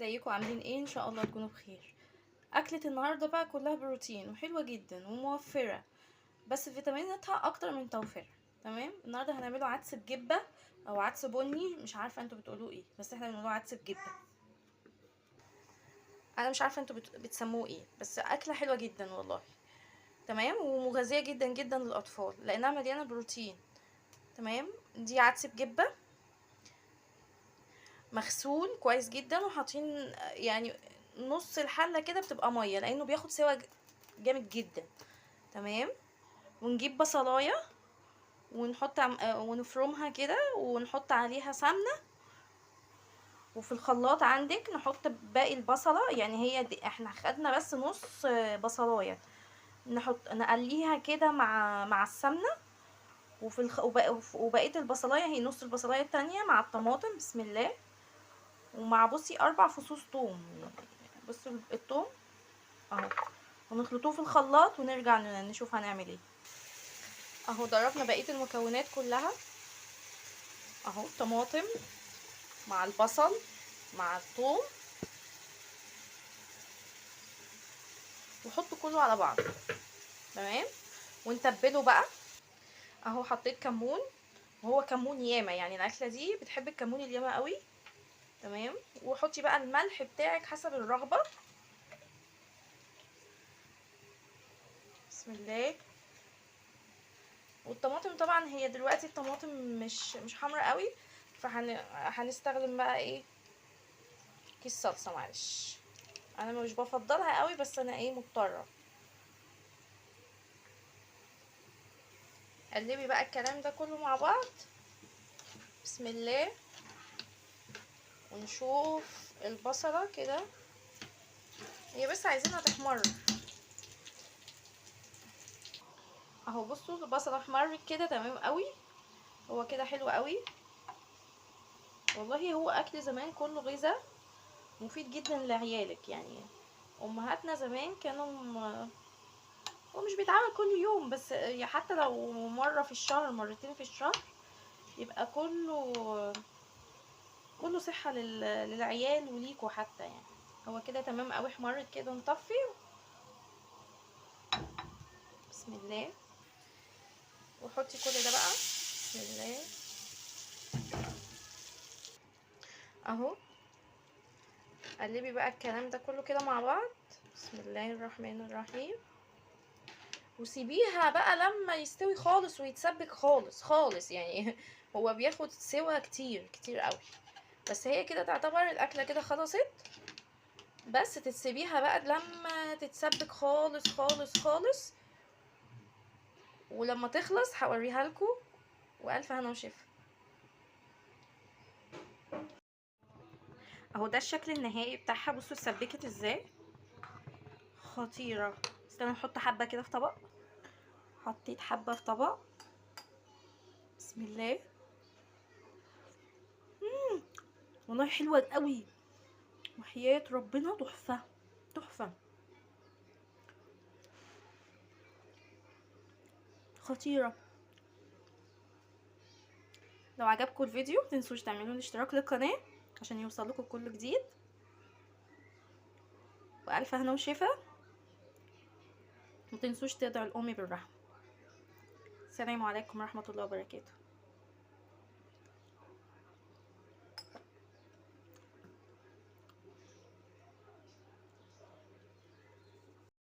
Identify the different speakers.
Speaker 1: ازيكم عاملين ايه؟ ان شاء الله تكونوا بخير. اكلة النهارده بقى كلها بروتين وحلوه جدا وموفره، بس فيتاميناتها اكتر من توفيرها. تمام، النهارده هنعمله عدس بجبه او عدس بني، مش عارفه انتوا بتقولوه ايه، بس احنا بنقوله عدس بجبه. انا مش عارفه انتوا بتسموه ايه، بس اكله حلوه جدا والله. تمام، ومغذيه جدا جدا للاطفال لانها مليانه بروتين. تمام، دي عدس بجبه مغسول كويس جدا وحاطين يعني نص الحله كده بتبقى ميه لانه بياخد سوا جامد جدا. تمام، ونجيب بصلايه ونفرمها كده ونحط عليها سمنه، وفي الخلاط عندك نحط باقي البصله، يعني هي دي احنا خدنا بس نص بصلايه، نقليها كده مع السمنه، وبقيه البصلايه هي نص البصلايه التانية مع الطماطم، بسم الله، ومع بصي 4 فصوص توم. بصوا التوم اهو، ونخلطوه في الخلاط ونرجع نشوف هنعمل ايه. اهو ضربنا بقيه المكونات كلها اهو، طماطم مع البصل مع الثوم، وحطوا كله على بعض. تمام، ونتبله بقى اهو. حطيت كمون، وهو كمون ياما، يعني الاكله دي بتحب الكمون الياما قوي. تمام، وحطي بقى الملح بتاعك حسب الرغبه، بسم الله. والطماطم طبعا هي دلوقتي الطماطم مش حمرا قوي، هنستخدم بقى ايه، كيس صلصه. معلش انا مش بفضلها قوي، بس انا ايه مضطره. قلبي بقى الكلام ده كله مع بعض، بسم الله، ونشوف البصله كده، هي بس عايزينها تحمر اهو. بصوا البصله احمرت كده، تمام قوي، هو كده حلو قوي والله. هو اكل زمان كله غذا مفيد جدا لعيالك، يعني امهاتنا زمان كانوا هو مش بيتعمل كل يوم، بس حتى لو مره في الشهر مرتين في الشهر يبقى كله صحه للعيال وليكوا حتى يعني. هو كده تمام قوي، احمرت كده، نطفي، بسم الله، وحطي كل ده بقى، بسم الله اهو. قلبي بقى الكلام ده كله كده مع بعض، بسم الله الرحمن الرحيم، وسيبيها بقى لما يستوي خالص ويتسبك خالص خالص يعني هو بياخد سوا كتير كتير قوي، بس هي كده تعتبر الاكله كده خلصت. بس تسيبيها بقى لما تتسبك خالص خالص خالص، ولما تخلص هوريها لكم، والف هنا وشفا. اهو ده الشكل النهائي بتاعها، بصوا اتسبكت ازاي، خطيره. استنى نحط حبه كده في طبق، حطيت حبه في طبق، بسم الله. والله حلوه قوي، وحياة ربنا تحفه تحفه، خطيره. لو عجبكم الفيديو متنسوش تعملوا اشتراك للقناه عشان يوصلكم كل جديد، والف هنا وشفا. متنسوش تدعوا لامي بالرحمه. السلام عليكم ورحمه الله وبركاته.